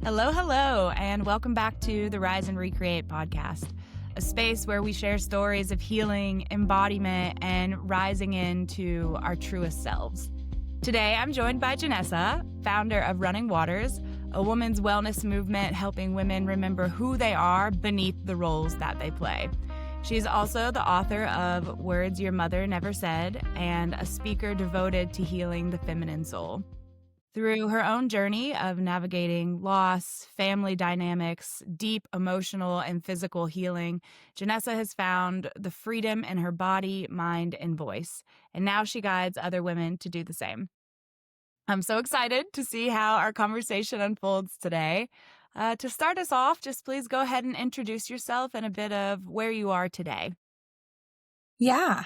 Hello, hello, and welcome back to the Rise and Recreate podcast, a space where we share stories of healing, embodiment, and rising into our truest selves. Today, I'm joined by Jennesa, founder of Running Waters, a women's wellness movement helping women remember who they are beneath the roles that they play. She's also the author of Words Your Mother Never Said and a speaker devoted to healing the feminine soul. Through her own journey of navigating loss, family dynamics, deep emotional and physical healing, Jennesa has found the freedom in her body, mind, and voice. And now she guides other women to do the same. I'm so excited to see how our conversation unfolds today. To start us off, just please go ahead and introduce yourself and a bit of where you are today. Yeah.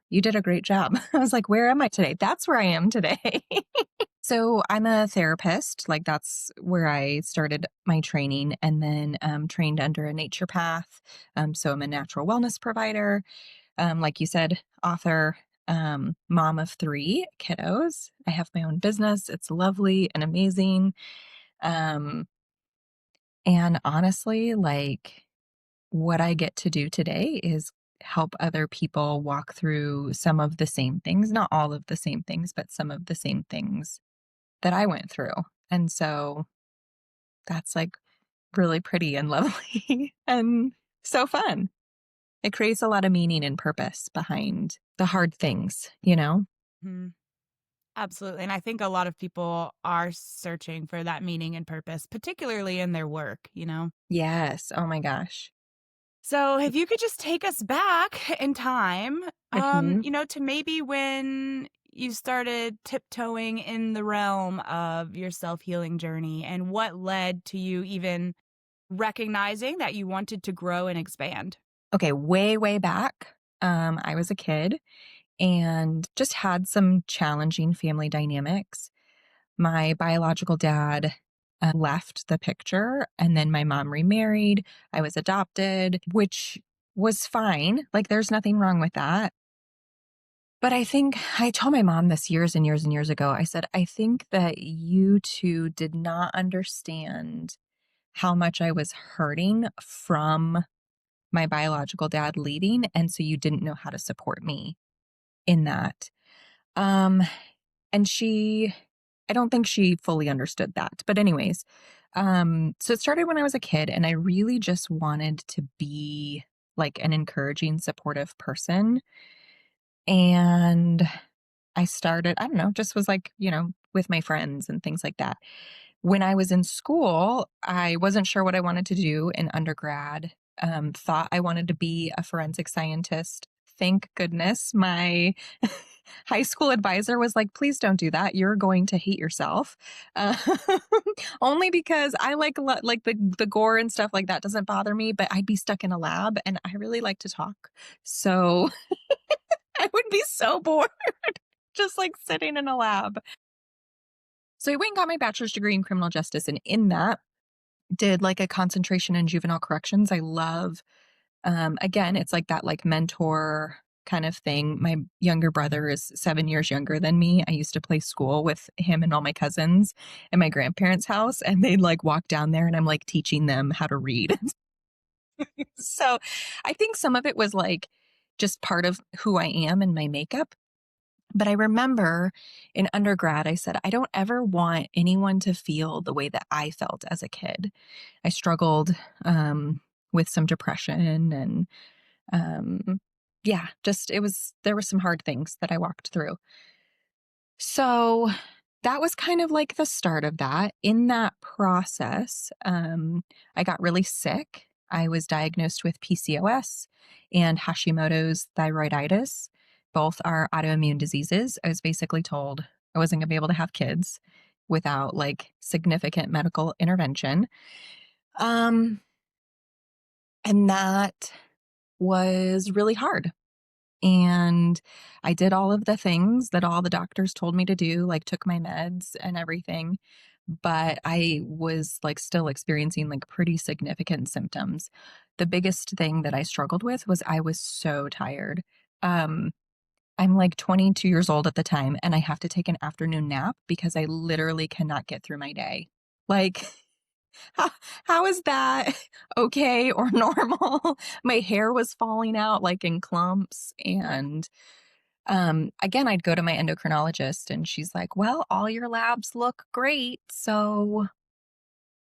You did a great job. I was like, where am I today? That's where I am today. So I'm a therapist. Like that's where I started my training and then trained under a nature path. So I'm a natural wellness provider. Like you said, author, mom of 3 kiddos. I have my own business. It's lovely and amazing. Um, and honestly, like what I get to do today is help other people walk through some of the same things, not all of the same things, but some of the same things that I went through. And so that's like really pretty and lovely and so fun. It creates a lot of meaning and purpose behind the hard things, you know? Mhm. Absolutely. And I think a lot of people are searching for that meaning and purpose, particularly in their work. Yes. Oh my gosh. So if you could just take us back in time, hmm to maybe when you started tiptoeing in the realm of your self-healing journey and what led to you even recognizing that you wanted to grow and expand. Okay. Way, way back. I was a kid and just had some challenging family dynamics. My biological dad left the picture, and then my mom remarried. I was adopted, which was fine. Like, there's nothing wrong with that. But I think I told my mom this years and years and years ago. I said, I think that you two did not understand how much I was hurting from my biological dad leaving. And so you didn't know how to support me in that. Um, and I don't think she fully understood that. But anyways, so it started when I was a kid and I really just wanted to be like an encouraging, supportive person. And I started, I don't know, just was like, with my friends and things like that. When I was in school, I wasn't sure what I wanted to do in undergrad. Thought I wanted to be a forensic scientist. Thank goodness my high school advisor was like, please don't do that. You're going to hate yourself. Uh, only because I like the gore and stuff like that doesn't bother me, but I'd be stuck in a lab and I really like to talk. So I would be so bored just like sitting in a lab. So I went and got my bachelor's degree in criminal justice. And in that, did like a concentration in juvenile corrections. I love, again, it's like that like mentor kind of thing. My younger brother is 7 years younger than me. I used to play school with him and all my cousins in my grandparents' house, and they'd like walk down there and I'm like teaching them how to read. So I think some of it was like just part of who I am and my makeup. But I remember in undergrad, I said, I don't ever want anyone to feel the way that I felt as a kid. I struggled with some depression and, yeah, just there were some hard things that I walked through. So that was kind of like the start of that. In that process, I got really sick. I was diagnosed with PCOS and Hashimoto's thyroiditis. Both are autoimmune diseases. I was basically told I wasn't going to be able to have kids without like significant medical intervention. Um, and that was really hard. And I did all of the things that all the doctors told me to do, like took my meds and everything. But I was like still experiencing like pretty significant symptoms. The biggest thing that I struggled with was I was so tired. Um, I'm like 22 years old at the time and I have to take an afternoon nap because I literally cannot get through my day. Like, how, how is that okay or normal? My hair was falling out like in clumps. And again, I'd go to my endocrinologist and she's like, well, all your labs look great. So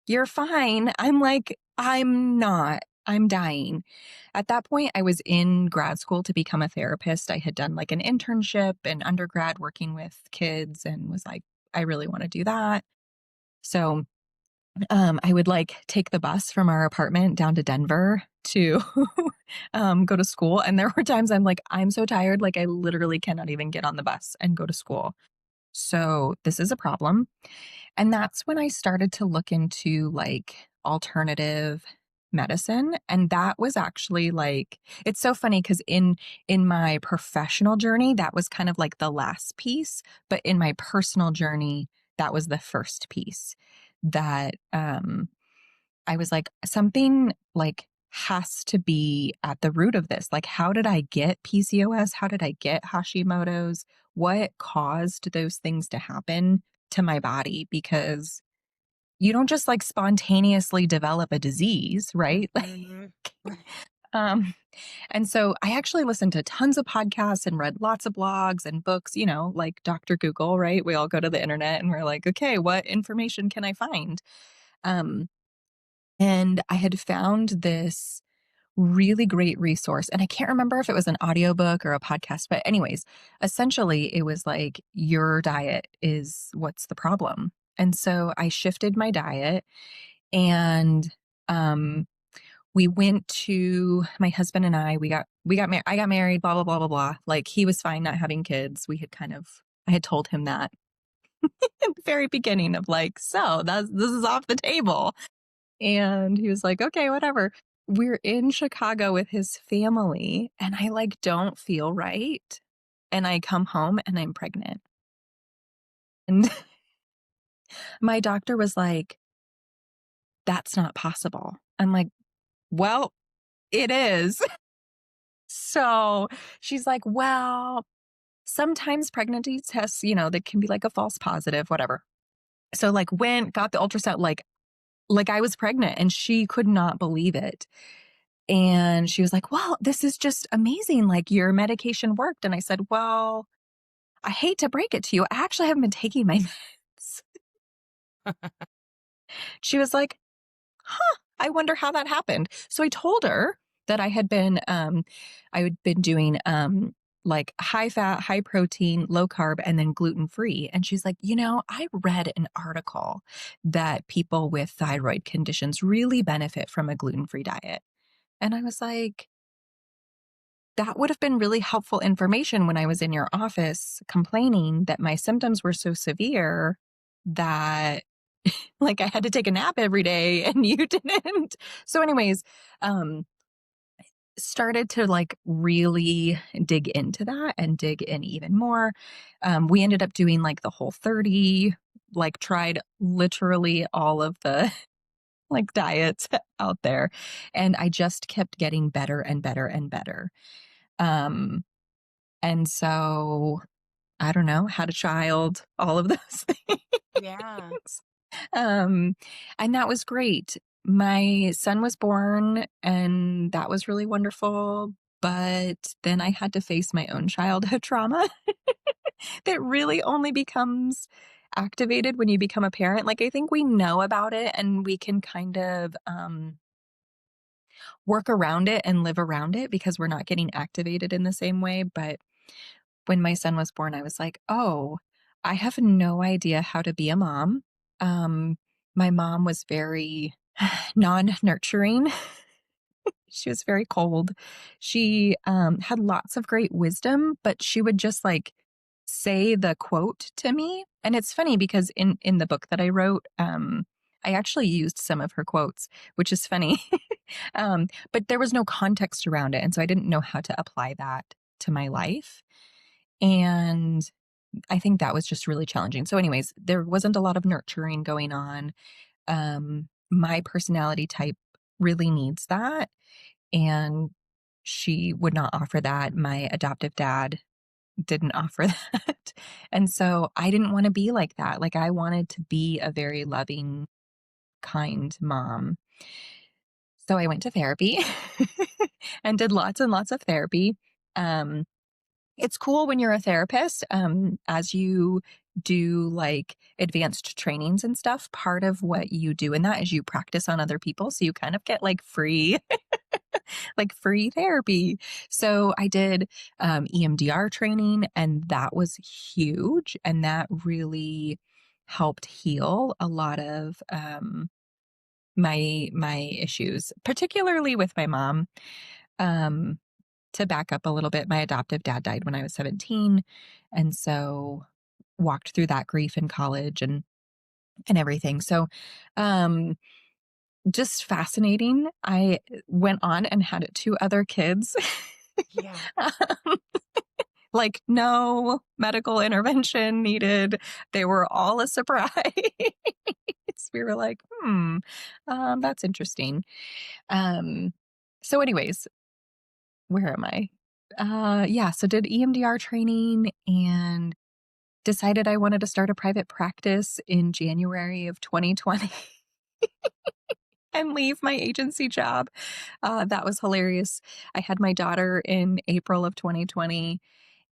you're fine. I'm like, I'm not. I'm dying. At that point, I was in grad school to become a therapist. I had done like an internship in undergrad working with kids and was like, I really want to do that. So I would like take the bus from our apartment down to Denver to go to school. And there were times I'm like, I'm so tired. Like, I literally cannot even get on the bus and go to school. So this is a problem. And that's when I started to look into like alternative medicine. And that was actually like, it's so funny because in my professional journey, that was kind of like the last piece. But in my personal journey, that was the first piece that I was like, something like has to be at the root of this. Like, how did I get PCOS? How did I get Hashimoto's? What caused those things to happen to my body? Because you don't just like spontaneously develop a disease, right? Mhm. um, and so I actually listened to tons of podcasts and read lots of blogs and books, like Dr. Google, right? We all go to the internet and we're like, okay, what information can I find? Um, and I had found this really great resource. And I can't remember if it was an audiobook or a podcast, but anyways, essentially it was like your diet is what's the problem. And so I shifted my diet and um we went to my husband and I got married, blah blah blah blah blah. Like he was fine not having kids. I had told him that at the very beginning of like, so this is off the table. And he was like, okay, whatever. We're in Chicago with his family, and I like don't feel right. And I come home and I'm pregnant. And my doctor was like, that's not possible. I'm like, well, it is. So she's like, well, sometimes pregnancy tests, that can be like a false positive, whatever. So like went, got the ultrasound, like I was pregnant and she could not believe it. And she was like, well, this is just amazing. Like your medication worked. And I said, well, I hate to break it to you. I actually haven't been taking my meds. She was like, huh, I wonder how that happened. So I told her that I had been doing, like high fat, high protein, low carb, and then gluten free. And she's like, I read an article that people with thyroid conditions really benefit from a gluten free diet. And I was like, that would have been really helpful information when I was in your office complaining that my symptoms were so severe that like I had to take a nap every day and you didn't. So anyways, um started to like really dig into that and dig in even more. We ended up doing like the Whole30, like tried literally all of the like diets out there, and I just kept getting better and better and better. Um And so, I don't know, had a child, all of those things. Yeah. Um, and that was great. My son was born, and that was really wonderful. But then I had to face my own childhood trauma that really only becomes activated when you become a parent. Like, I think we know about it and we can kind of work around it and live around it because we're not getting activated in the same way. But when my son was born, I was like, oh, I have no idea how to be a mom. Um, my mom was very non-nurturing. She was very cold. She had lots of great wisdom, but she would just like say the quote to me. And it's funny because in the book that I wrote, I actually used some of her quotes, which is funny. But there was no context around it. And so I didn't know how to apply that to my life. And I think that was just really challenging. So anyways, there wasn't a lot of nurturing going on. My personality type really needs that. And she would not offer that. My adoptive dad didn't offer that. And so I didn't want to be like that. Like I wanted to be a very loving kind mom. So I went to therapy and did lots and lots of therapy. Um, it's cool when you're a therapist, as you do like advanced trainings and stuff. Part of what you do in that is you practice on other people. So you kind of get like free, like free therapy. So I did EMDR training, and that was huge. And that really helped heal a lot of my issues, particularly with my mom. Um, to back up a little bit, my adoptive dad died when I was 17, and so walked through that grief in college and everything. So, um, just fascinating. I went on and had 2 other kids. Yeah. Um, like, no medical intervention needed. They were all a surprise. We were like, that's interesting. Um, so anyways, where am I? Yeah, so did EMDR training and decided I wanted to start a private practice in January of 2020 and leave my agency job. That was hilarious. I had my daughter in April of 2020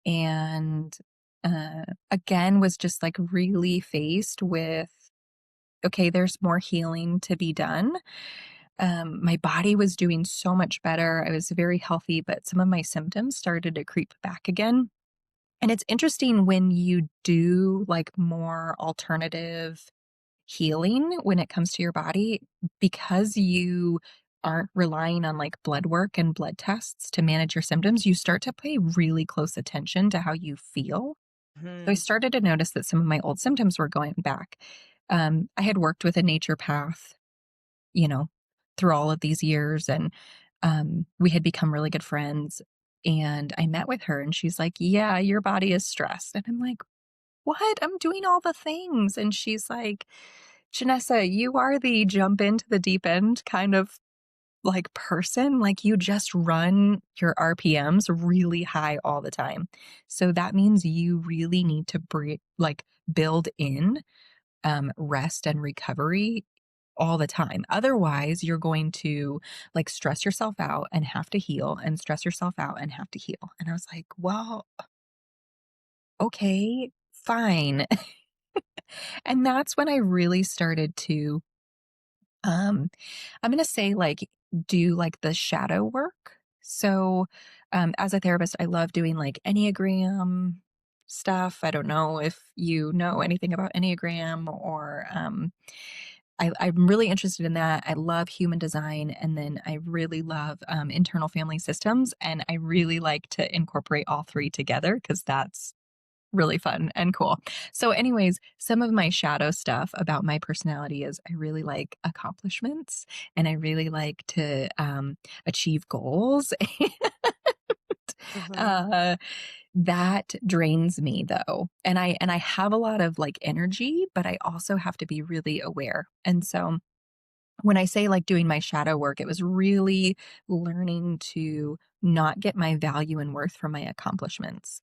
and again was just like really faced with, okay, there's more healing to be done. My body was doing so much better. I was very healthy, but some of my symptoms started to creep back again. And it's interesting when you do like more alternative healing when it comes to your body, because you aren't relying on like blood work and blood tests to manage your symptoms, you start to pay really close attention to how you feel. So I Mhm. started to notice that some of my old symptoms were going back. I had worked with a naturopath, you know, through all of these years, and we had become really good friends. And I met with her and she's like, "Yeah, your body is stressed." And I'm like, "What? I'm doing all the things." And she's like, "Jennesa, you are the jump into the deep end kind of like person. Like you just run your RPMs really high all the time. So that means you really need to like build in rest and recovery all the time. Otherwise, you're going to like stress yourself out and have to heal and stress yourself out and have to heal." And I was like, "Well, okay, fine." And that's when I really started to, I'm going to say, like, do like the shadow work. So, as a therapist, I love doing like Enneagram stuff. I don't know if you know anything about Enneagram or, I'm really interested in that. I love human design. And then I really love internal family systems. And I really like to incorporate all 3 together because that's really fun and cool. So, anyways, some of my shadow stuff about my personality is I really like accomplishments and I really like to achieve goals. Mhm. uh, that drains me though. And I have a lot of like energy, but I also have to be really aware. And so when I say like doing my shadow work, it was really learning to not get my value and worth from my accomplishments.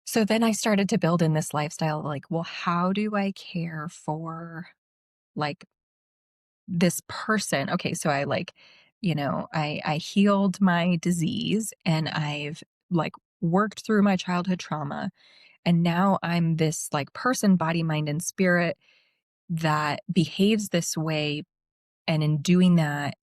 So then I started to build in this lifestyle like, well, how do I care for like this person? Okay, so I like, I healed my disease and I've like worked through my childhood trauma, and now I'm this like person, body, mind, and spirit that behaves this way, and in doing that,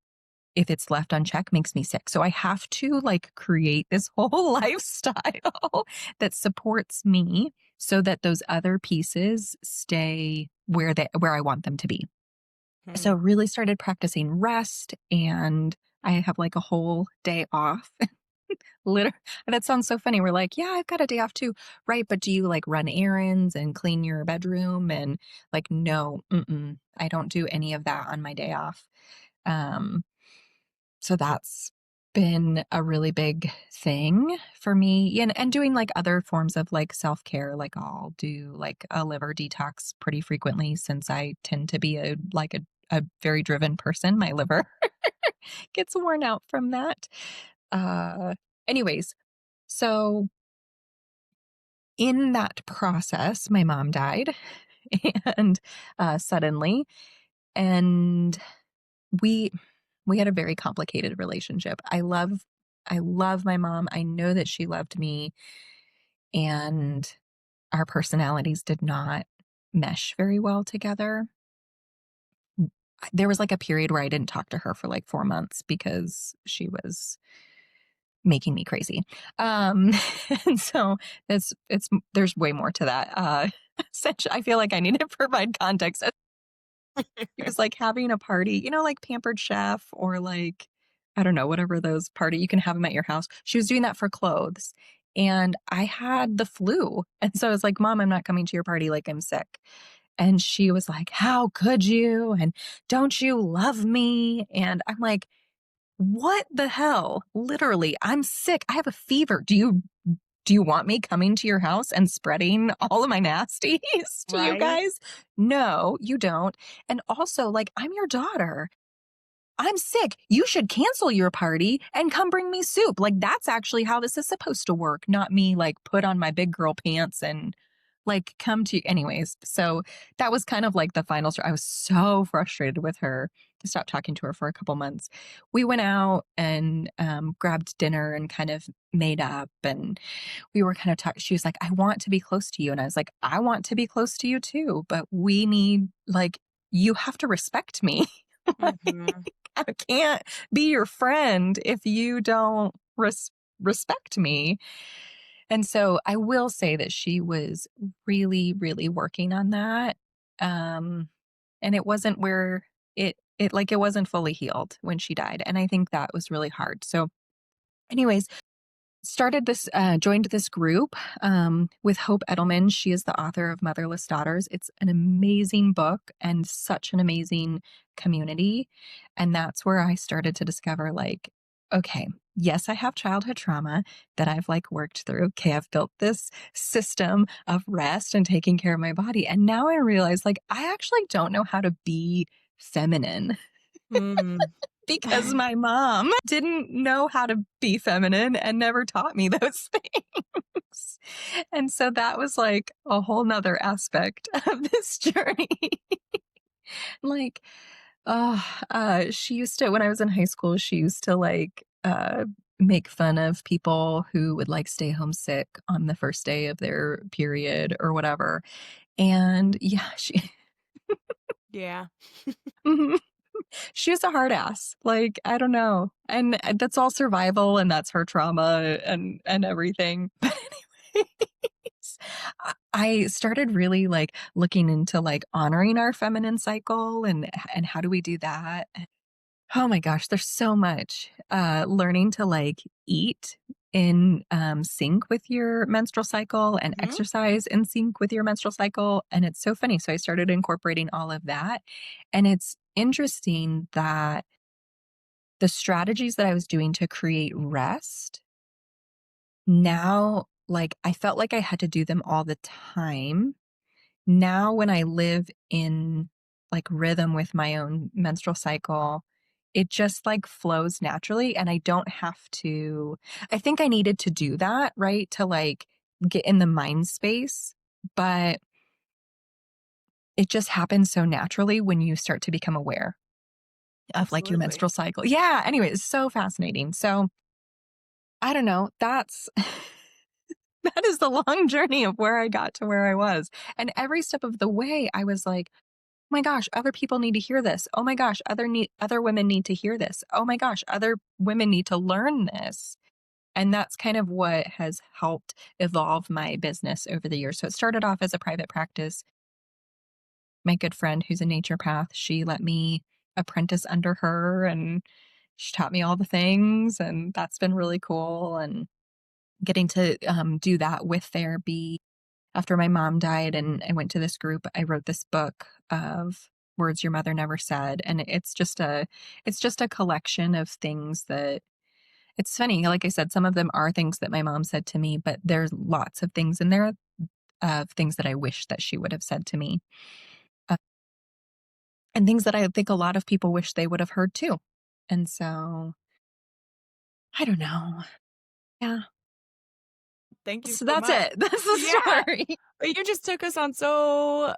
if it's left unchecked, makes me sick. So I have to like create this whole lifestyle that supports me so that those other pieces stay where I want them to be. So Mhm. really started practicing rest, and I have like a whole day off. Literally, that sounds so funny. We're like, "Yeah, I've got a day off too." Right, but do you like run errands and clean your bedroom and like no, I don't do any of that on my day off. Um so that's been a really big thing for me. And doing like other forms of like self-care, like I'll do like a liver detox pretty frequently since I tend to be a very driven person. My liver gets worn out from that. Uh anyways, so in that process, my mom died and suddenly. And we had a very complicated relationship. I love my mom. I know that she loved me, and our personalities did not mesh very well together. There was like a period where I didn't talk to her for like 4 months because she was making me crazy. Um, and so there's way more to that. I feel like I need to provide context. It was like having a party, like Pampered Chef or like, I don't know, whatever those party, you can have them at your house. She was doing that for clothes. And I had the flu. And so I was like, Mom, I'm not coming to your party. Like, I'm sick. And she was like, how could you? And don't you love me? And I'm like, what the hell? Literally, I'm sick. I have a fever. Do you want me coming to your house and spreading all of my nasties to you Right? guys? No, you don't. And also, like, I'm your daughter. I'm sick. You should cancel your party and come bring me soup. Like, that's actually how this is supposed to work, not me like put on my big girl pants and like come to you. Anyways, so that was kind of like the final story. I was so frustrated with her. I stopped talking to her for a couple months. We went out and grabbed dinner and kind of made up, and we were kind of talking. She was like, I want to be close to you. And I was like, I want to be close to you too, but we need, like, you have to respect me. Mm-hmm. I can't be your friend if you don't respect me. And so I will say that she was really, really working on that. Um, and it wasn't where it wasn't fully healed when she died. And I think that was really hard. So anyways, joined this group with Hope Edelman. She is the author of Motherless Daughters. It's an amazing book and such an amazing community. And that's where I started to discover, like, okay, yes, I have childhood trauma that I've like worked through. Okay, I've built this system of rest and taking care of my body. And now I realize, like, I actually don't know how to be feminine Mm. because my mom didn't know how to be feminine and never taught me those things. And so that was like a whole nother aspect of this journey. Like, she used to, when I was in high school, she used to like, make fun of people who would like stay home sick on the first day of their period or whatever. And yeah, Yeah. mhm. She was a hard ass. Like, I don't know. And that's all survival and that's her trauma and everything. But anyways, I started really like looking into like honoring our feminine cycle and how do we do that? Oh my gosh, there's so much. Learning to like eat in sync with your menstrual cycle and Mm-hmm. exercise in sync with your menstrual cycle. And it's so funny. So I started incorporating all of that. And it's interesting that the strategies that I was doing to create rest, now, like, I felt like I had to do them all the time. Now, when I live in like rhythm with my own menstrual cycle, it just like flows naturally. And I don't have to, I think I needed to do that, right? To like get in the mind space. But it just happens so naturally when you start to become aware of like your Absolutely. menstrual cycle. Yeah. Anyway, it's so fascinating. So I don't know. That's that is the long journey of where I got to where I was. And every step of the way, I was like, "Oh my gosh, other people need to hear this. Oh my gosh, other women need to hear this. Oh my gosh, other women need to learn this." And that's kind of what has helped evolve my business over the years. So it started off as a private practice. My good friend who's a naturopath, she let me apprentice under her and she taught me all the things and that's been really cool. And getting to do that with therapy after my mom died and I went to this group, I wrote this book of words your mother never said. And it's just a collection of things that it's funny. Like I said, some of them are things that my mom said to me, but there's lots of things in there of things that I wish that she would have said to me. Uh, and things that I think a lot of people wish they would have heard too. And so I don't know. Yeah. Thank you So so that's much. it. That's the Yeah. story. You just took us on so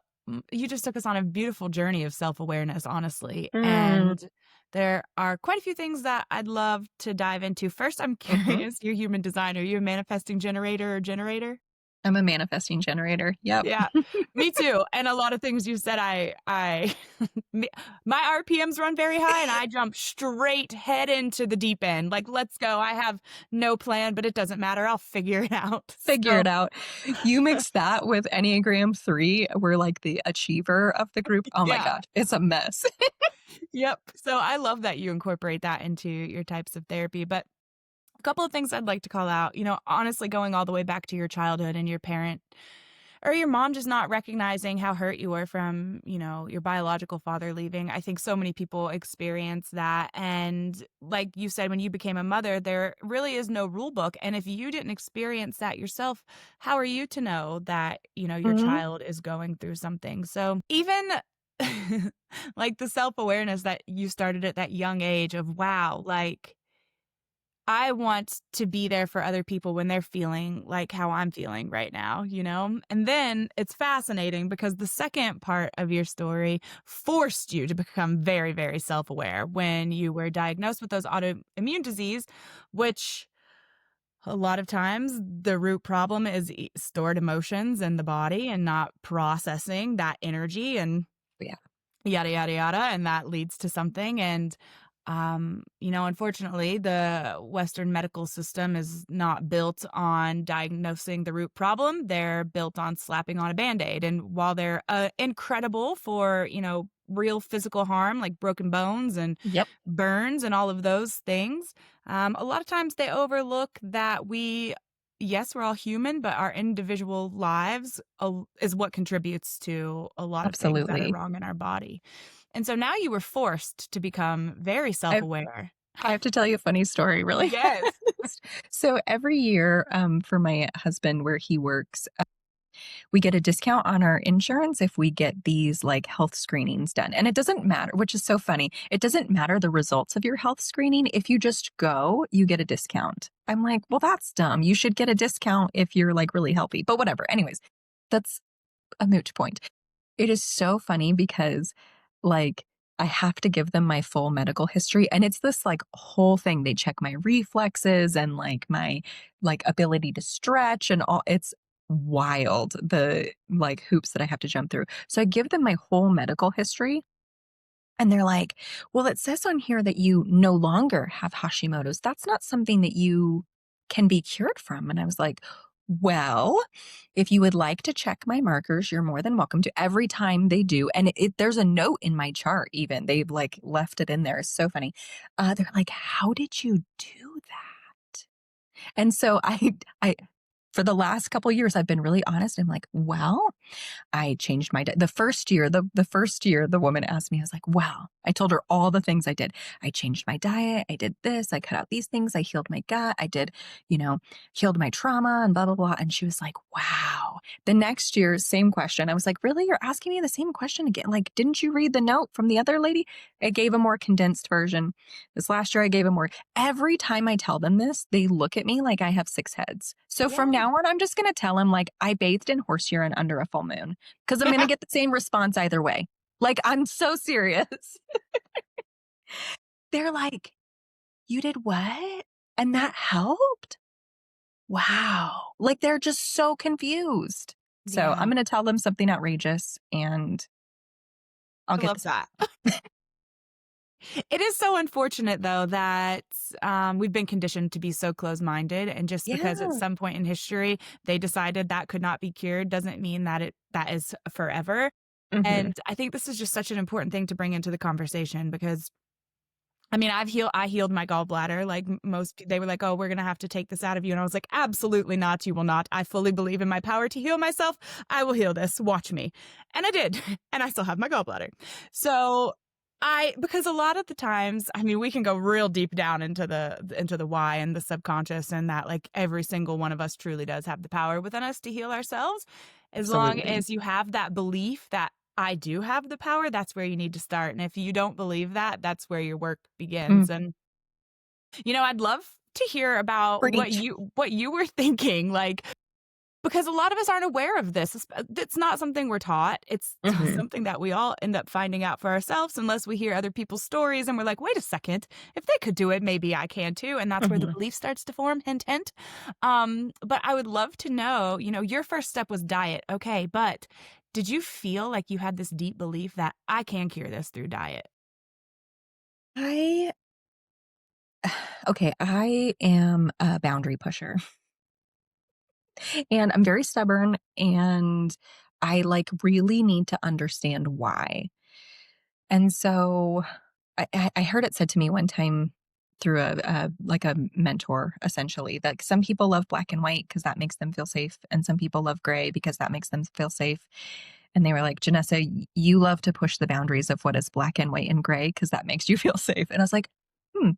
you just took us on a beautiful journey of self-awareness, honestly. Mm, And there are quite a few things that I'd love to dive into. First, I'm mhm. curious, you're a human designer. Are you a manifesting generator or generator? I'm a manifesting generator. Yep. Yeah, me too. And a lot of things you said, me my RPMs run very high and I jump straight head into the deep end. Like, let's go. I have no plan, but it doesn't matter. I'll figure it out. Figure it So, out. You mix that with Enneagram 3, we're like the achiever of the group. Oh my yeah. gosh, it's a mess. Yep. So I love that you incorporate that into your types of therapy. But a couple of things I'd like to call out, honestly, going all the way back to your childhood and your parent or your mom just not recognizing how hurt you were from, your biological father leaving. I think so many people experience that. And like you said, when you became a mother, there really is no rule book. And if you didn't experience that yourself, how are you to know that, your Mhm. child is going through something? So even like the self awareness that you started at that young age of, wow, like, I want to be there for other people when they're feeling like how I'm feeling right now, you know? And then it's fascinating because the second part of your story forced you to become very, very self aware when you were diagnosed with those autoimmune disease, which a lot of times the root problem is stored emotions in the body and not processing that energy. And Yeah, yada yada yada, and that leads to something. And unfortunately the Western medical system is not built on diagnosing the root problem. They're built on slapping on a band-aid, and while they're incredible for real physical harm like broken bones and yep, burns and all of those things, a lot of times they overlook that yes, we're all human, but our individual lives is what contributes to a lot of things that are absolutely. wrong in our body. And so now you were forced to become very I self-aware. I have to tell you a funny story really Yes. fast. So every year, for my husband where he works, we get a discount on our insurance if we get these like health screenings done. And it doesn't matter, which is so funny. It doesn't matter the results of your health screening. If you just go, you get a discount. I'm like, well, that's dumb. You should get a discount if you're like really healthy, but whatever. Anyways, that's a moot point. It is so funny because, like, I have to give them my full medical history, and it's this, like, whole thing. They check my reflexes and, like, my, like, ability to stretch and all it's wild, the, like, hoops that I have to jump through. So I give them my whole medical history, and they're like, "Well, it says on here that you no longer have Hashimoto's. That's not something that you can be cured from." And I was like, "Well, if you would like to check my markers, you're more than welcome to." Every time they do, and there's a note in my chart even. They've, like, left it in there. It's so funny. They're like, "How did you do that?" And so I for the last couple years, I've been really honest. I'm like, "Well, I changed my diet." The first year the woman asked me, I was like, "Wow." I told her all the things I did. I changed my diet, I did this, I cut out these things, I healed my gut, I did, healed my trauma and blah, blah, blah. And she was like, "Wow." The next year, same question. I was like, "Really? You're asking me the same question again? Like, didn't you read the note from the other lady?" I gave a more condensed version. This last year I gave a more every time I tell them this, they look at me like I have six heads. So from Yeah. now on, I'm just gonna tell them like I bathed in horse urine under a full moon. 'Cause I'm gonna get the same response either way. Like, I'm so serious. They're like, "You did what? And that helped? Wow." Like, they're just so confused. So, Yeah. I'm gonna tell them something outrageous, and I'll I get love this. that. It is so unfortunate though that we've been conditioned to be so close-minded, and just because at Yeah. some point in history they decided that could not be cured doesn't mean that is forever. Mhm. And I think this is just such an important thing to bring into the conversation because I mean, I healed my gallbladder. Like they were like, "Oh, we're gonna have to take this out of you," and I was like, "Absolutely not. You will not. I fully believe in my power to heal myself. I will heal this. Watch me." And I did, and I still have my gallbladder. So because a lot of the times, I mean, we can go real deep down into the why and the subconscious, and that like every single one of us truly does have the power within us to heal ourselves. As long Absolutely. as you have that belief that I do have the power, that's where you need to start. And if you don't believe that, that's where your work Mm. begins. And I'd love to hear about what Preach. you were thinking. Like Because a lot of us aren't aware of this. It's not something we're taught. It's Mhm, something that we all end up finding out for ourselves unless we hear other people's stories and we're like, "Wait a second, if they could do it, maybe I can too." And that's where the mhm. belief starts to form, hint, hint. But I would love to know, your first step was diet. Okay, but did you feel like you had this deep belief that I can cure this through diet? I okay, I am a boundary pusher, and I'm very stubborn, and I, like, really need to understand why. And so I heard it said to me one time through a mentor, essentially, that some people love black and white because that makes them feel safe, and some people love gray because that makes them feel safe. And they were like, "Janessa, you love to push the boundaries of what is black and white and gray because that makes you feel safe." And I was like,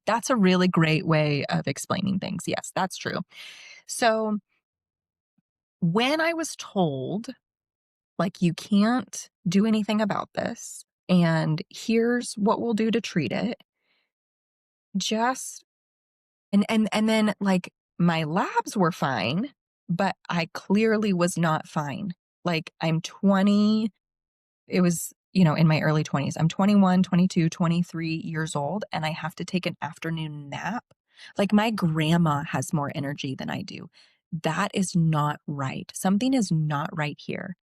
that's a really great way of explaining things. Yes, that's true. So when I was told, like, you can't do anything about this, and here's what we'll do to treat it, just and then, like, my labs were fine, but I clearly was not fine. Like, I'm 20, it was, in my early 20s. I'm 21, 22, 23 years old, and I have to take an afternoon nap. Like, my grandma has more energy than I do. That is not right. Something is not right here.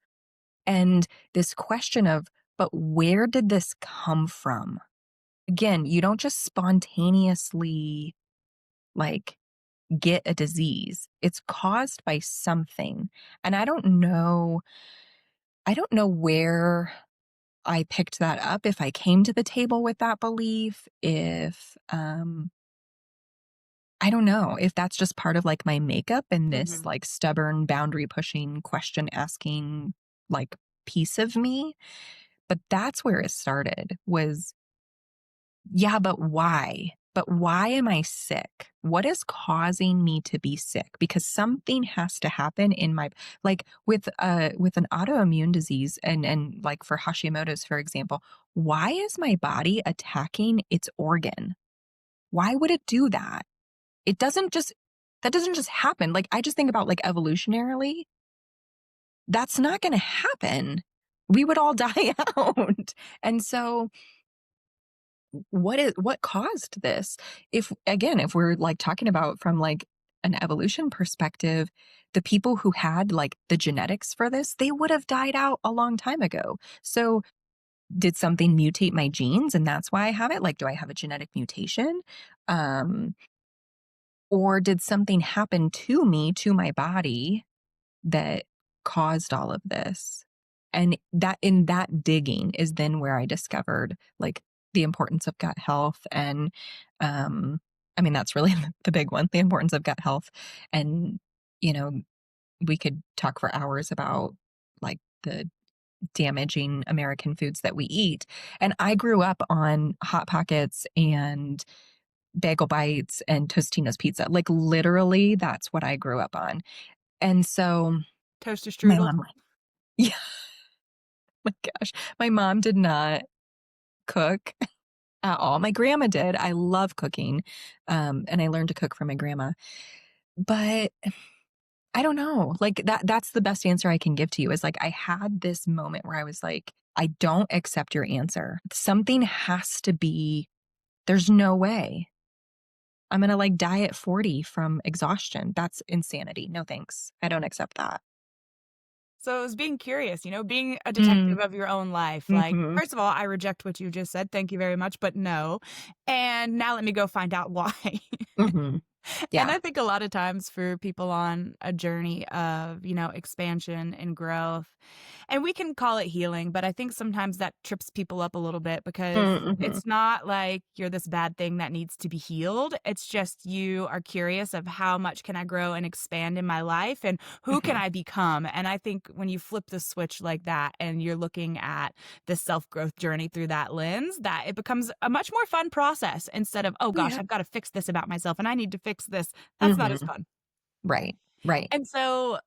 And this question of, but where did this come from? Again, you don't just spontaneously, like, get a disease. It's caused by something. And I don't know where I picked that up, if I came to the table with that belief, if I don't know if that's just part of, like, my makeup and this, Mhm. like, stubborn boundary pushing, question asking, like, piece of me, but that's where it started was, yeah, but why? But why am I sick? What is causing me to be sick? Because something has to happen in my, like, with an autoimmune disease, and like for Hashimoto's, for example, why is my body attacking its organ? Why would it do that? It doesn't just that doesn't just happen. Like, I just think about, like, evolutionarily, that's not going to happen. We would all die out. And so what caused this? If, again, if we're, like, talking about from, like, an evolution perspective, the people who had, like, the genetics for this, they would have died out a long time ago. So did something mutate my genes and that's why I have it? Like, do I have a genetic mutation? Um, or did something happen to me, to my body, that caused all of this? And that, in that digging, is then where I discovered, like, the importance of gut health, and um I mean, that's really the big one, the importance of gut health. And you know we could talk for hours about, like, the damaging American foods that we eat. And I grew up on Hot Pockets and Bagel Bites and Tostino's pizza. Like, literally, that's what I grew up on. And so Toaster my strudel? mom, yeah, my gosh, my mom did not cook at all. My grandma did. I love cooking, and I learned to cook from my grandma. But I don't know, like, that's the best answer I can give to you, is, like, I had this moment where I was like, "I don't accept your answer. Something has to be, there's no way. I'm gonna, like, die at 40 from exhaustion. That's insanity. No, thanks. I don't accept that." So it was being curious, being a Mm, detective of your own life. Like, mhm, first of all, I reject what you just said. Thank you very much, but no. And now let me go find out why. mhm. And Yeah. I think a lot of times for people on a journey of, expansion and growth, and we can call it healing, but I think sometimes that trips people up a little bit because Mm, mhm, it's not like you're this bad thing that needs to be healed. It's just you are curious of how much can I grow and expand in my life and who can mhm. I become? And I think when you flip the switch like that and you're looking at the self-growth journey through that lens, that it becomes a much more fun process instead of, oh gosh, Yeah. I've got to fix this about myself and I need to fix this. That's not as Mhm. fun. Right, right. And so,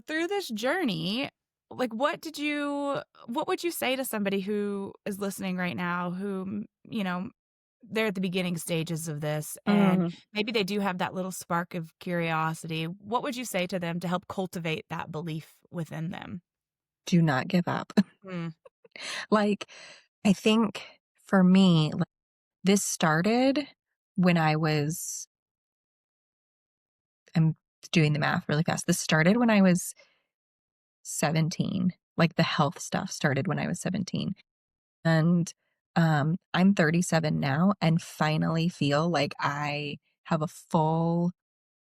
through this journey, like what would you say to somebody who is listening right now who, they're at the beginning stages of this, and Mm, maybe they do have that little spark of curiosity. What would you say to them to help cultivate that belief within them? do not give up. Mm, Like, I think for me, like, this started when I'm doing the math really fast. This started when I was 17. Like, the health stuff started when I was 17. And, I'm 37 now and finally feel like I have a full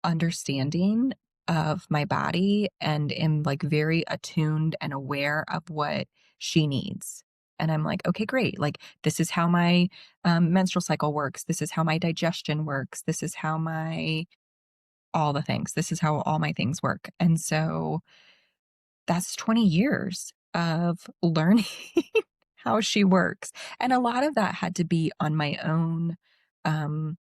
understanding of my body and am, like, very attuned and aware of what she needs. And I'm like, "Okay, great. Like, this is how my, menstrual cycle works. This is how my digestion works. This is how my all the things. This is how all my things work." And so that's 20 years of learning how she works. And a lot of that had to be on my own, um,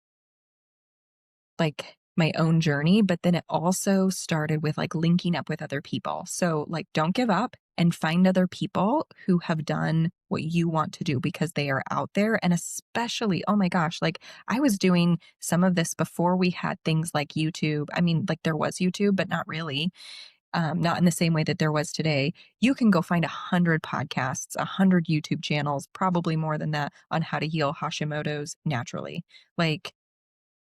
like my own journey, but then it also started with like linking up with other people. So, like, don't give up and find other people who have done what you want to do because they are out there. And especially, oh my gosh, like I was doing some of this before we had things like YouTube. I mean, like there was YouTube, but not really, not in the same way that there was today. You can go find 100 podcasts, 100 YouTube channels, probably more than that, on how to heal Hashimoto's naturally. Like,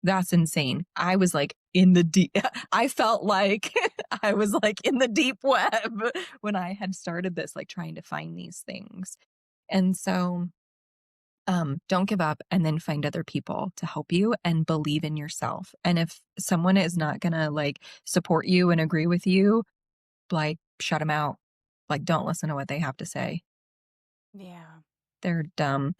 that's insane. I was like in the deep, I felt like I was like in the deep web when I had started this, like trying to find these things. And so, don't give up and then find other people to help you and believe in yourself. And if someone is not going to like support you and agree with you, like, shut them out. Like, don't listen to what they have to say. yeah. They're dumb.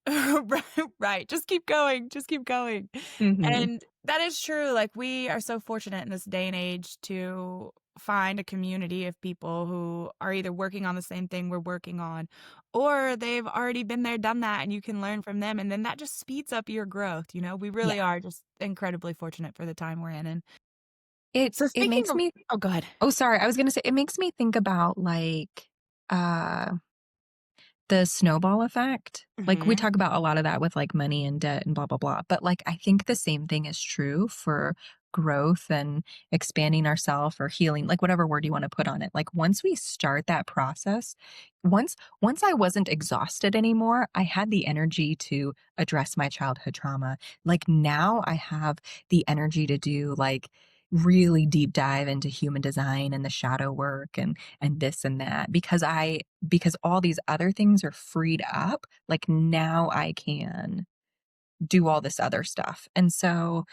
Right, right. Just keep going, just keep going. Mhm. And that is true, like, we are so fortunate in this day and age to find a community of people who are either working on the same thing we're working on, or they've already been there, done that, and you can learn from them, and then that just speeds up your growth, you know? We Yeah. really are just incredibly fortunate for the time we're in, and It so it speaking makes of me oh, go ahead. oh, sorry, I was gonna say, it makes me think about, like, the snowball effect. Like, we Mhm. talk about a lot of that with, like, money and debt and blah, blah, blah, but, like, I think the same thing is true for growth and expanding ourself or healing, like, whatever word you wanna put on it. Like, once we start that process, once I wasn't exhausted anymore, I had the energy to address my childhood trauma. Like, now I have the energy to do, like, really deep dive into human design and the shadow work and this and that because all these other things are freed up, like now I can do all this other stuff. And so,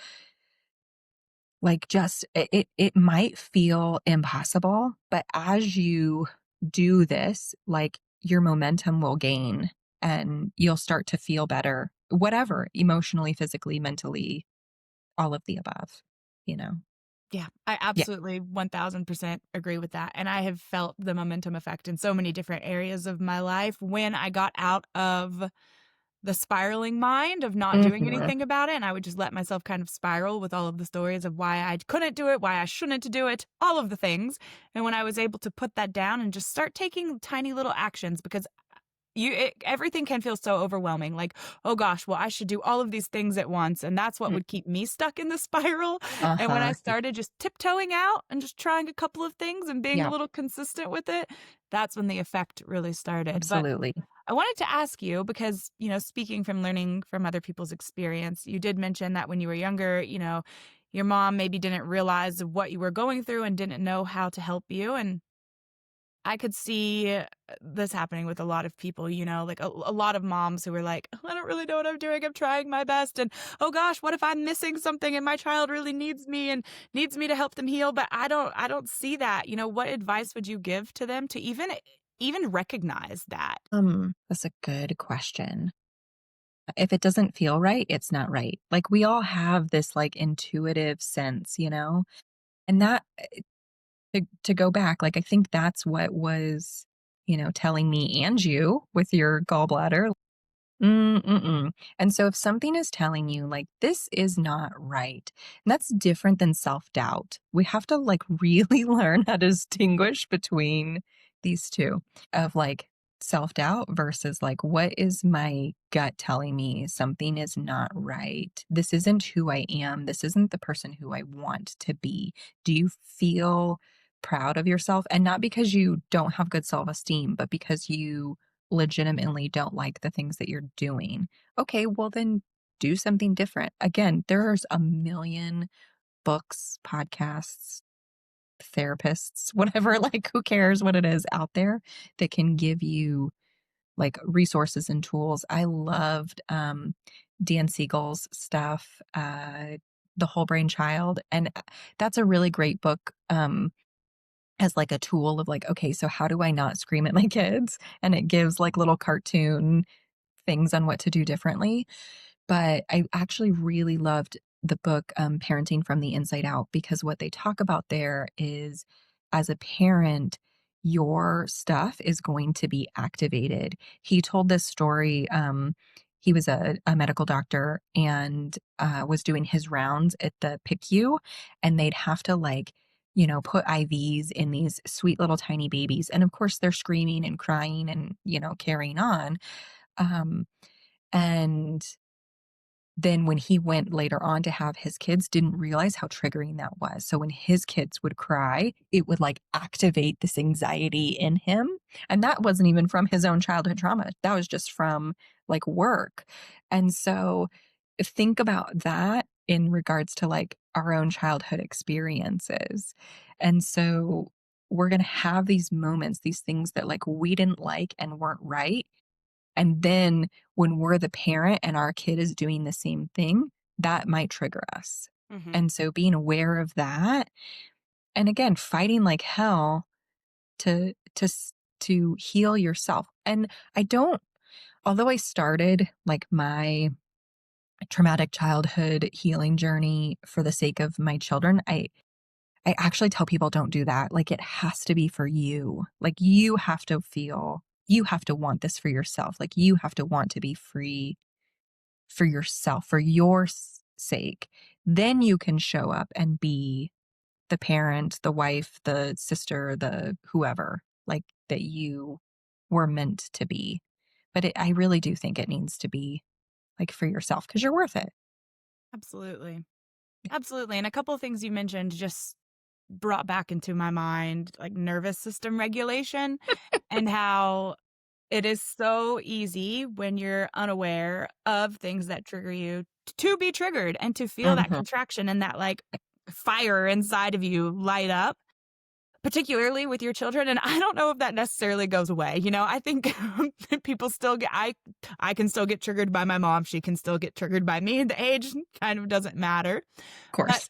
like, just it might feel impossible, but as you do this, like your momentum will gain and you'll start to feel better, whatever, emotionally, physically, mentally, all of the above, you know? Yeah, I Yeah. absolutely 1000% agree with that, and I have felt the momentum effect in so many different areas of my life when I got out of the spiraling mind of not doing Mhm. anything about it, and I would just let myself kind of spiral with all of the stories of why I couldn't do it, why I shouldn't do it, all of the things, and when I was able to put that down and just start taking tiny little actions because everything can feel so overwhelming, like, "Oh gosh, well, I should do all of these things at once," and that's what Mm. would keep me stuck in the spiral, and when I Uh-huh. started just tiptoeing out and just trying a couple of things and being a Yeah, little consistent with it, that's when the effect really started, but absolutely. I wanted to ask you because, speaking from learning from other people's experience, you did mention that when you were younger, your mom maybe didn't realize what you were going through and didn't know how to help you, and I could see this happening with a lot of people, like a lot of moms who were like, "Oh, I don't really know what I'm doing. I'm trying my best. And oh gosh, what if I'm missing something and my child really needs me and needs me to help them heal? But I don't see that. What advice would you give to them to even recognize that? That's a good question. If it doesn't feel right, it's not right. Like, we all have this, like, intuitive sense, you know? And that to go back, like, I think that's what was, telling me and you with your gallbladder. Mm-mm. And so if something is telling you, like, this is not right, and that's different than self-doubt. We have to, like, really learn how to distinguish between these 2 of, like, self-doubt versus like, what is my gut telling me something is not right? This isn't who I am. This isn't the person who I want to be. Do you feel proud of yourself? And not because you don't have good self-esteem, but because you legitimately don't like the things that you're doing. Okay, well then do something different. Again, there's a million books, podcasts, therapists, whatever, like who cares what it is out there that can give you like resources and tools. I loved Dan Siegel's stuff, The Whole Brain Child. And that's a really great book as like a tool of like, okay, so how do I not scream at my kids? And it gives like little cartoon things on what to do differently. But I actually really loved the book, Parenting from the Inside Out, because what they talk about there is as a parent, your stuff is going to be activated. He told this story. He was a medical doctor and was doing his rounds at the PICU, and they'd have to like, put IVs in these sweet little tiny babies. And of course, they're screaming and crying and, carrying on. Um, and then when he went later on to have his kids, didn't realize how triggering that was. So when his kids would cry, it would like activate this anxiety in him. And that wasn't even from his own childhood trauma. That was just from like work. And so think about that in regards to like our own childhood experiences. And so we're going to have these moments, these things that like we didn't like and weren't right. And then when we're the parent and our kid is doing the same thing, that might trigger us. Mm-hmm. And so being aware of that, and again, fighting like hell to heal yourself. And I don't, although I started like my traumatic childhood healing journey for the sake of my children, I actually tell people don't do that. Like it has to be for you. Like you have to feel, you have to want this for yourself. Like you have to want to be free for yourself, for your sake. Then you can show up and be the parent, the wife, the sister, the whoever, like that you were meant to be. But I really do think it needs to be like for yourself because you're worth it. Absolutely. Absolutely. And a couple of things you mentioned just brought back into my mind like nervous system regulation and how it is so easy when you're unaware of things that trigger you to be triggered and to feel that Mhm. contraction and that like fire inside of you light up, particularly with your children. And I don't know if that necessarily goes away. I think people still I can still get triggered by my mom. She can still get triggered by me. The age kind of doesn't matter. Of But course.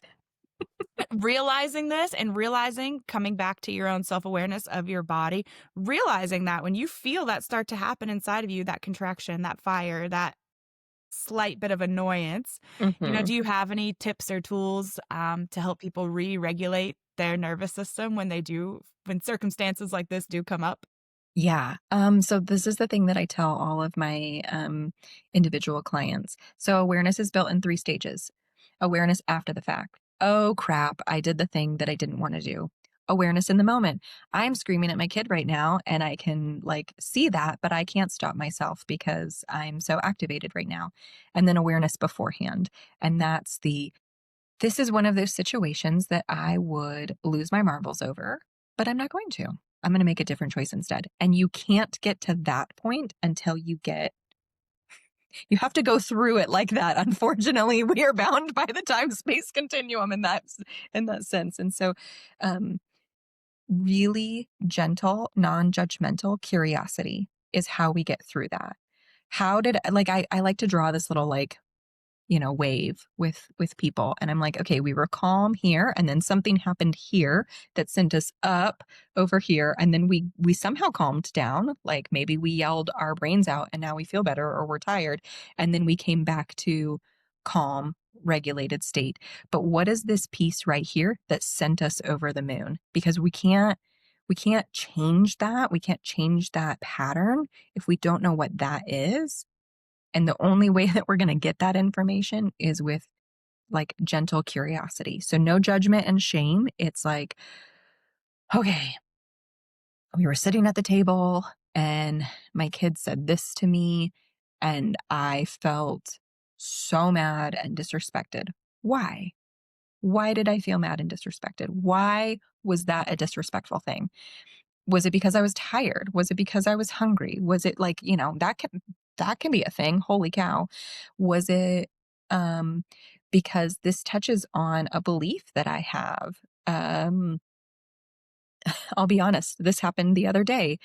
realizing this and realizing coming back to your own self-awareness of your body, realizing that when you feel that start to happen inside of you, that contraction, that fire, that slight bit of annoyance, Mhm. do you have any tips or tools to help people re-regulate their nervous system when circumstances like this do come up? Yeah. So this is the thing that I tell all of my individual clients. So awareness is built in 3 stages. Awareness after the fact. Oh crap, I did the thing that I didn't want to do. Awareness in the moment. I'm screaming at my kid right now and I can like see that, but I can't stop myself because I'm so activated right now. And then awareness beforehand. And this is one of those situations that I would lose my marbles over, but I'm not going to. I'm going to make a different choice instead. And you can't get to that point until you have to go through it like that. Unfortunately, we are bound by the time space continuum in that sense. And so, um, really gentle, non judgmental curiosity is how we get through that. How did like I like to draw this little like wave with people. And I'm like, okay, we were calm here and then something happened here that sent us up over here. And then we somehow calmed down. Like maybe we yelled our brains out and now we feel better or we're tired. And then we came back to calm, regulated state. But what is this piece right here that sent us over the moon? Because we can't change that. We can't change that pattern if we don't know what that is. And the only way that we're going to get that information is with like gentle curiosity. So no judgment and shame. It's like, okay, we were sitting at the table. and my kid said this to me, and I felt so mad and disrespected. Why? Why did I feel mad and disrespected? Why was that a disrespectful thing? Was it because I was tired? Was it because I was hungry? Was it like, that can be a thing. Holy cow. Was it um because this touches on a belief that I have? I'll be honest, this happened the other day.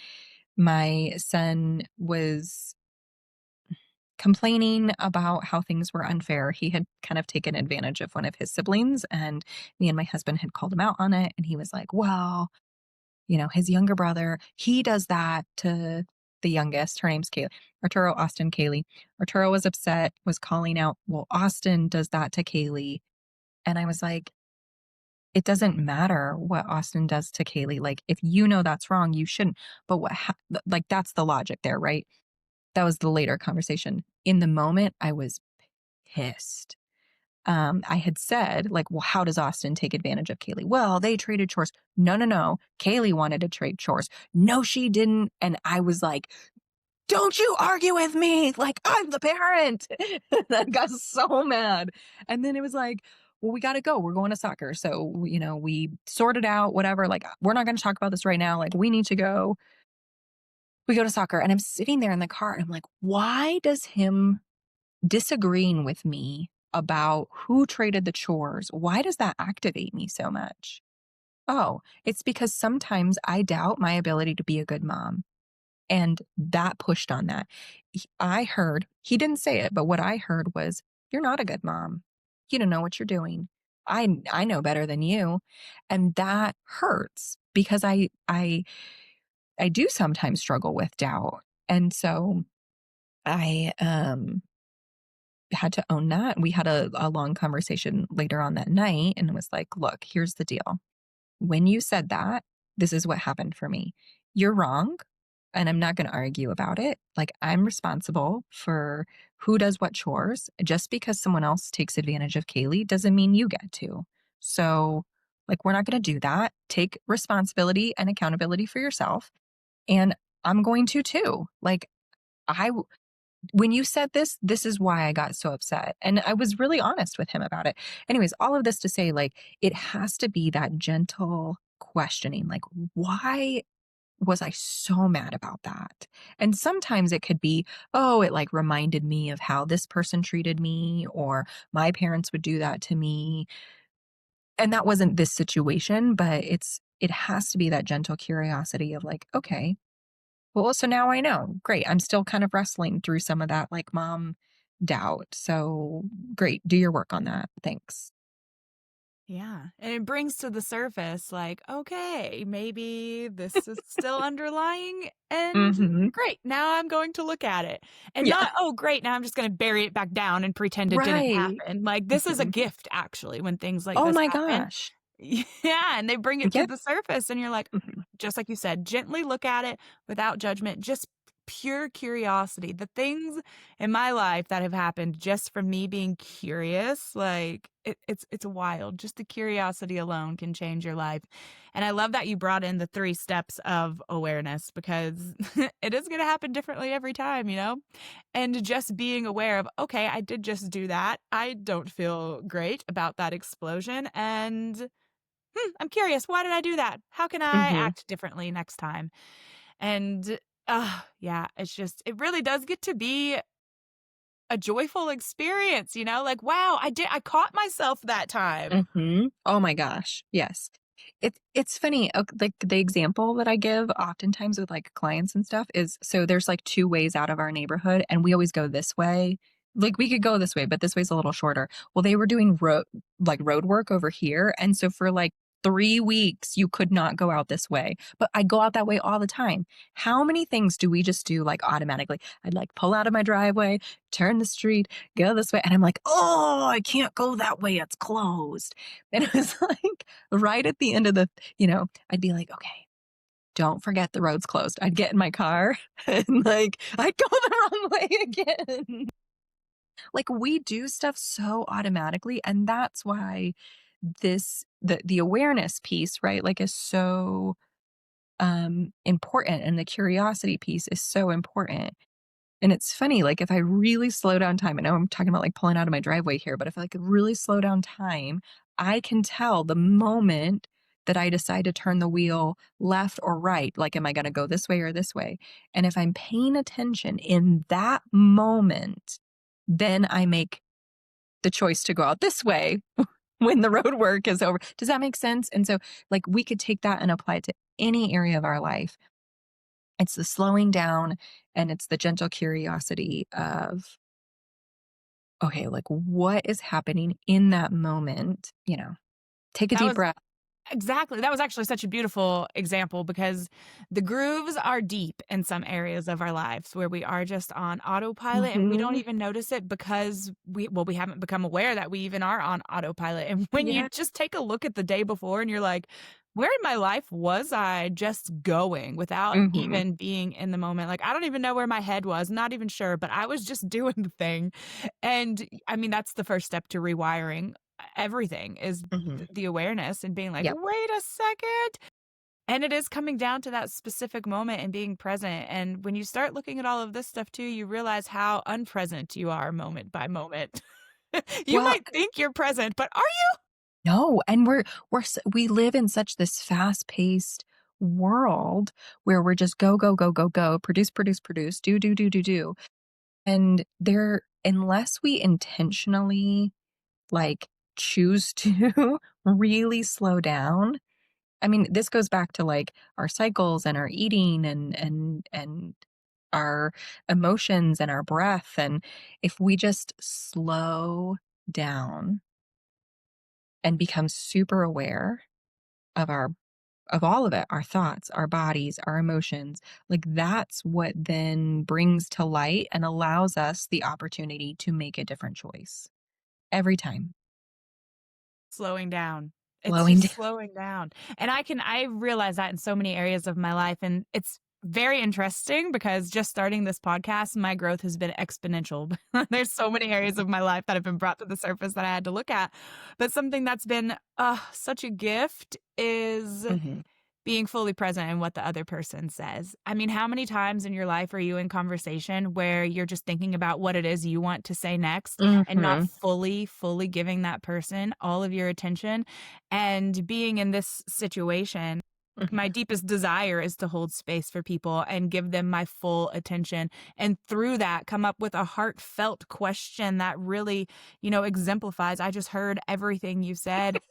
My son was complaining about how things were unfair. He had kind of taken advantage of one of his siblings, and me and my husband had called him out on it. And he was like, well, his younger brother, he does that to the youngest. Her name's Kaylee. Arturo, Austin, Kaylee. Arturo was upset, was calling out, well, Austin does that to Kaylee. And I was like, it doesn't matter what Austin does to Kaylee. Like, if you know that's wrong, you shouldn't. But like, that's the logic there, right? That was the later conversation. In the moment, I was pissed. I had said, like, well, how does Austin take advantage of Kaylee? Well, they traded chores. No, no, no. Kaylee wanted to trade chores. No, she didn't. And I was like, don't you argue with me. Like, I'm the parent. I got so mad. And then it was like, well, we got to go. We're going to soccer. So, we sorted out whatever. Like, we're not going to talk about this right now. Like, we need to go. We go to soccer. And I'm sitting there in the car and I'm like, why does him disagreeing with me about who traded the chores, why does that activate me so much? Oh, it's because sometimes I doubt my ability to be a good mom. And that pushed on that. I heard, he didn't say it, but what I heard was, you're not a good mom. You don't know what you're doing. I know better than you. And that hurts because I do sometimes struggle with doubt. And so I had to own that. We had a long conversation later on that night, and it was like, look, here's the deal. When you said that, this is what happened for me. You're wrong, and I'm not going to argue about it. Like, I'm responsible for who does what chores. Just because someone else takes advantage of Kaylee doesn't mean you get to. So, like, we're not going to do that. Take responsibility and accountability for yourself. And I'm going to too. Like, I when you said this, this is why I got so upset. And I was really honest with him about it. Anyways, all of this to say, like, it has to be that gentle questioning, like, why was I so mad about that? And sometimes it could be, oh, it like reminded me of how this person treated me, or my parents would do that to me. And that wasn't this situation, but it has to be that gentle curiosity of like, okay, well, so now I know. Great. I'm still kind of wrestling through some of that like mom doubt. So great. Do your work on that. Thanks. Yeah. And it brings to the surface, like, okay, maybe this is still underlying, and Hmm. great. Now I'm going to look at it. And Yeah. not, oh, great. Now I'm just going to bury it back down and pretend it didn't Right. happen. Like, this is a Hmm. gift, actually, when things like Oh this my happen. gosh. Yeah. And they bring it to Yep. the surface, and you're like, Hmm. just like you said, gently look at it without judgment, just pure curiosity. The things in my life that have happened just from me being curious, like it's wild. Just the curiosity alone can change your life. And I love that you brought in the 3 steps of awareness, because it is going to happen differently every time, and just being aware of, okay, I did just do that. I don't feel great about that explosion, and I'm curious, why did I do that? How can I Hmm. act differently next time? And yeah, it really does get to be a joyful experience, like, wow, I caught myself that time. Oh my gosh. Yes. It's funny. Like the example that I give oftentimes with like clients and stuff is, so there's like 2 ways out of our neighborhood and we always go this way. Like, we could go this way, but this way's a little shorter. Well, they were doing road work over here. And so for like 3 weeks, you could not go out this way. But I go out that way all the time. How many things do we just do like automatically? I'd like pull out of my driveway, turn the street, go this way. And I'm like, oh, I can't go that way. It's closed. And it was like right at the end of I'd be like, okay, don't forget the road's closed. I'd get in my car and like, I'd go the wrong way again. Like, we do stuff so automatically. And that's why the awareness piece, right? Like, is so important, and the curiosity piece is so important. And it's funny, like, if I really slow down time, I know I'm talking about, like, pulling out of my driveway here, but if I could really slow down time, I can tell the moment that I decide to turn the wheel left or right, like, am I gonna go this way or this way? And if I'm paying attention in that moment, then I make the choice to go out this way when the road work is over. Does that make sense? And so, like, we could take that and apply it to any area of our life. It's the slowing down and it's the gentle curiosity of, okay, like, what is happening in that moment? Take a That deep was breath. Exactly. That was actually such a beautiful example because the grooves are deep in some areas of our lives where we are just on autopilot and we don't Mhm. even notice it because we haven't become aware that we even are on autopilot. And when you Yeah. just take a look at the day before and you're like, where in my life was I just going without Mhm. even being in the moment? Like, I don't even know where my head was, not even sure, but I was just doing the thing. And I mean, that's the first step to rewiring everything is Mhm. the awareness and being like, Yep. "Wait a second." And it is coming down to that specific moment and being present, and when you start looking at all of this stuff too, you realize how unpresent you are moment by moment. You Well, might think you're present, but are you? no, and we live in such this fast-paced world where we're just go, go, go, go, go, produce, produce, produce, do, do, do, do, do. And there unless we intentionally, like, choose to really slow down. I mean, this goes back to, like, our cycles and our eating and our emotions and our breath, and if we just slow down and become super aware of all of it, our thoughts, our bodies, our emotions, like, that's what then brings to light and allows us the opportunity to make a different choice every time. Slowing down. It's Slowing just down. slowing down. And I realize that in so many areas of my life, and it's very interesting because just starting this podcast, my growth has been exponential. There's so many areas of my life that have been brought to the surface that I had to look at. But something that's been, such a gift is Mhm. being fully present in what the other person says. I mean, how many times in your life are you in conversation where you're just thinking about what it is you want to say next and not Mhm. fully giving that person all of your attention? And being in this situation, my Mhm. deepest desire is to hold space for people and give them my full attention. And through that, come up with a heartfelt question that really, exemplifies. I just heard everything you said.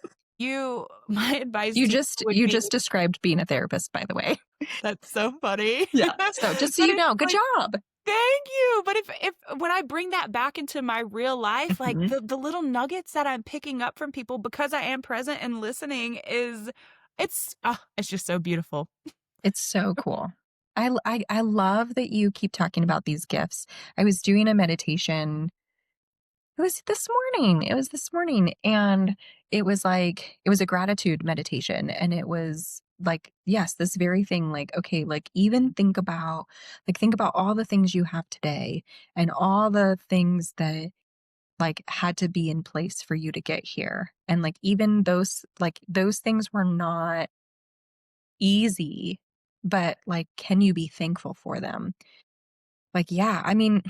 My advice You to you just would you be just described being a therapist, by the way. that's so funny. Yeah. So just so But you it's know, good like, job. "Thank you." But if when I bring that back into my real life, like, Mhm. the little nuggets that I'm picking up from people because I am present and listening is it's just so beautiful. It's so cool. I love that you keep talking about these gifts. I was doing a meditation. It was this morning, and it was a gratitude meditation, and it was like, yes, this very thing, like, okay, like, even think about all the things you have today and all the things that, like, had to be in place for you to get here, and, like, even those things were not easy, but, like, can you be thankful for them? Like, yeah, I mean,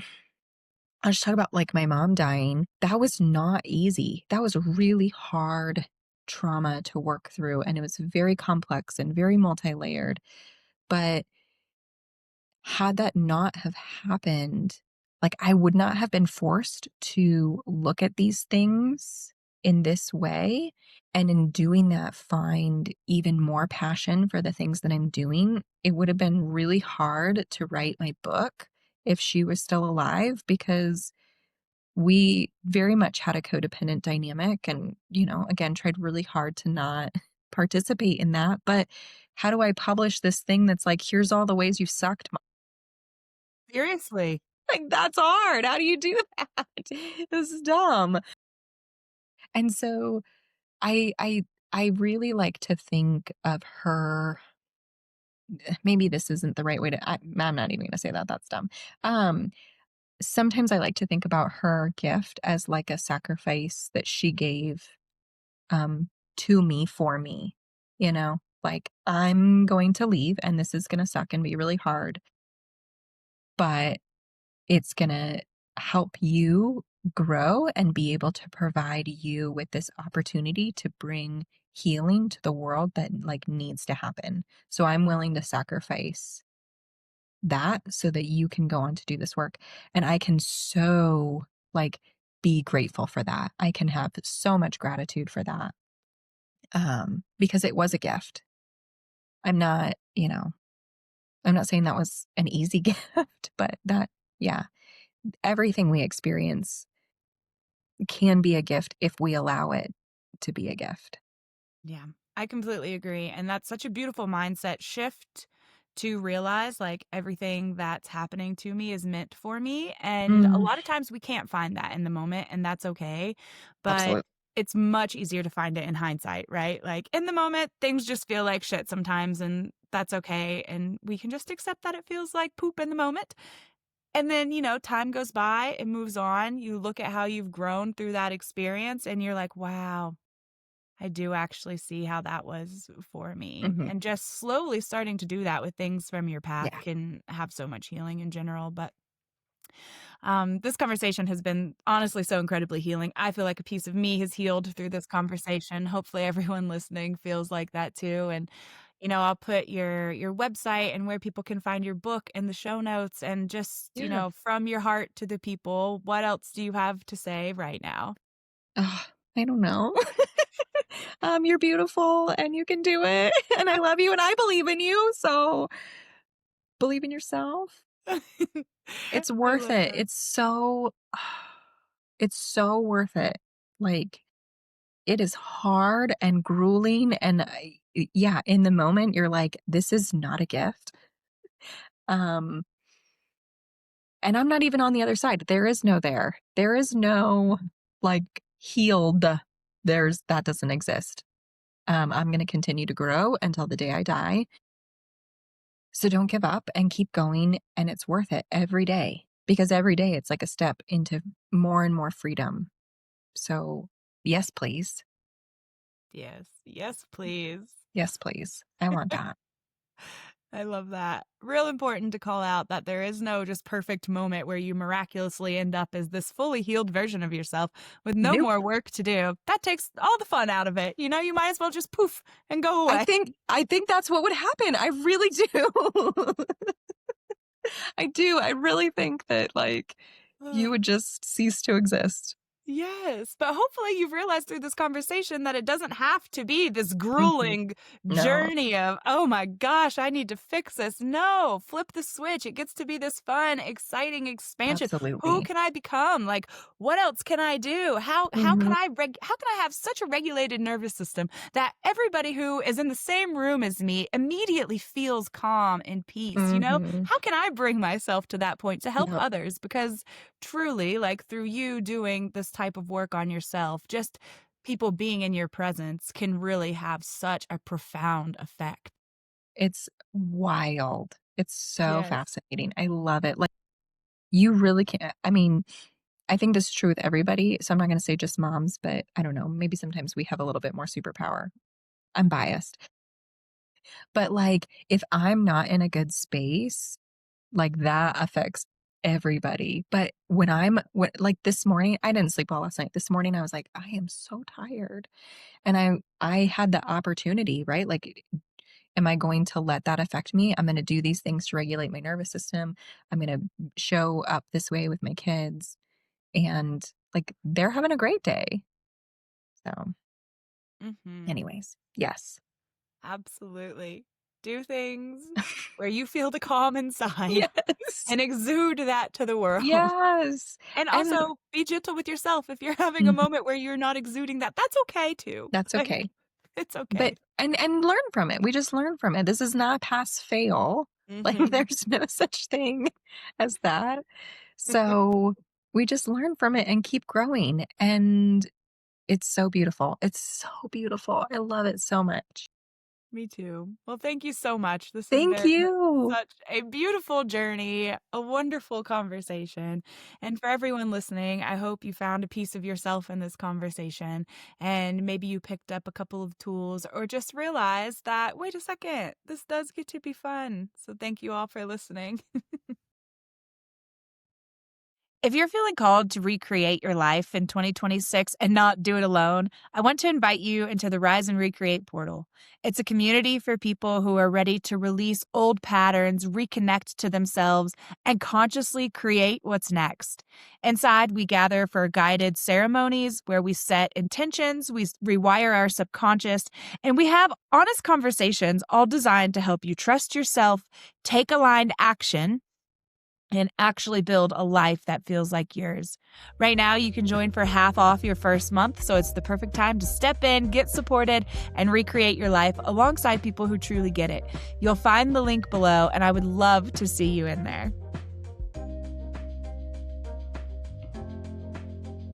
I'll just talk about, like, my mom dying. That was not easy. That was really hard trauma to work through, and it was very complex and very multi-layered, but had that not have happened, like, I would not have been forced to look at these things in this way, and in doing that, find even more passion for the things that I'm doing. It would have been really hard to write my book if she was still alive because we very much had a codependent dynamic and, again, tried really hard to not participate in that. But how do I publish this thing that's like, here's all the ways you sucked? Seriously. Like, that's hard. How do you do that? This is dumb. And so I really like to think of her. Maybe this isn't the right way I'm not even gonna say that. That's dumb. Um, Sometimes I like to think about her gift as like a sacrifice that she gave to me for me, you know? Like, I'm going to leave and this is going to suck and be really hard, but it's going to help you grow and be able to provide you with this opportunity to bring healing to the world that like needs to happen. So I'm willing to sacrifice that so that you can go on to do this work. And I can so like be grateful for that. I can have so much gratitude for that. Because it was a gift. I'm not, I'm not saying that was an easy gift, but that, yeah, everything we experience can be a gift if we allow it to be a gift. Yeah, I completely agree. And that's such a beautiful mindset shift to realize like everything that's happening to me is meant for me. And a Mm, lot of times we can't find that in the moment, and that's okay. But absolutely. it's much easier to find it in hindsight, right? Like in the moment, things just feel like shit sometimes, and that's okay. And we can just accept that it feels like poop in the moment. And then, time goes by, it moves on. You look at how you've grown through that experience, and you're like, wow, I do actually see how that was for me. Hmm. And just slowly starting to do that with things from your past Yeah. can have so much healing in general. But this conversation has been honestly so incredibly healing. I feel like a piece of me has healed through this conversation. Hopefully, everyone listening feels like that too. And I'll put your website and where people can find your book in the show notes. And just Yeah. from your heart to the people, what else do you have to say right now? I don't know. You're beautiful and you can do it. And I love you and I believe in you. So believe in yourself. It's I worth love it. that. It's so worth it. Like, it is hard and grueling, and yeah, in the moment, you're like, "This is not a gift." Um, and I'm not even on the other side. There is no there. There is no, like, healed. That doesn't exist. I'm gonna continue to grow until the day I die. So don't give up and keep going, and it's worth it every day, because every day it's like a step into more and more freedom. So, yes, please. Yes. Yes, please. Yes, please. I want that. I love that. Real important to call out that there is no just perfect moment where you miraculously end up as this fully healed version of yourself with no Nope. more work to do. That takes all the fun out of it. You might as well just poof and go away. I think that's what would happen. I really do. I do. I really think that, like, you would just cease to exist. Yes, but hopefully you've realized through this conversation that it doesn't have to be this Mhm. grueling No, journey of, oh my gosh, I need to fix this. No, flip the switch. It gets to be this fun, exciting expansion. Who absolutely. can I become? Like, what else can I do? Mhm, How can I have such a regulated nervous system that everybody who is in the same room as me immediately feels calm and peace, mhm. How can I bring myself to that point to help Yep. others? Because truly, like through you doing this type of work on yourself, just people being in your presence can really have such a profound effect. It's wild. It's so Yes. fascinating. I love it. Like, you really can't I mean, I think this is true with everybody, so I'm not gonna say just moms, but I don't know, maybe sometimes we have a little bit more superpower. I'm biased. But, like, if I'm not in a good space, like, that affects everybody. But like, this morning I didn't sleep well last night. This morning, I was like, "I am so tired." And I had the opportunity, right? Like, am I going to let that affect me? I'm gonna do these things to regulate my nervous system. I'm gonna show up this way with my kids, and, like, they're having a great day. So, Mhm. anyways, yes. Absolutely. Do things where you feel the calm inside Yes. and exude that to the world. Yes. And And also be gentle with yourself if you're having a mhm, moment where you're not exuding that. That's okay too. that's Like, okay. it's But okay. and learn from it. We just learn from it. This is not pass fail. Like, Mhm. there's no such thing as that. So, we just learn from it and keep growing, and it's so beautiful. It's so beautiful. I love it so much. Me too. Well, thank you so much. This has Thank been you. such a beautiful journey, a wonderful conversation. And for everyone listening, I hope you found a piece of yourself in this conversation and maybe you picked up a couple of tools or just realized that, wait a second, this does get to be fun. So thank you all for listening. If you're feeling called to recreate your life in 2026 and not do it alone, I want to invite you into the Rise and Recreate portal. It's a community for people who are ready to release old patterns, reconnect to themselves, and consciously create what's next. Inside, we gather for guided ceremonies where we set intentions, we rewire our subconscious, and we have honest conversations all designed to help you trust yourself, take aligned action, and actually build a life that feels like yours. Right now, you can join for half off your first month, so it's the perfect time to step in, get supported, and recreate your life alongside people who truly get it. You'll find the link below, and I would love to see you in there.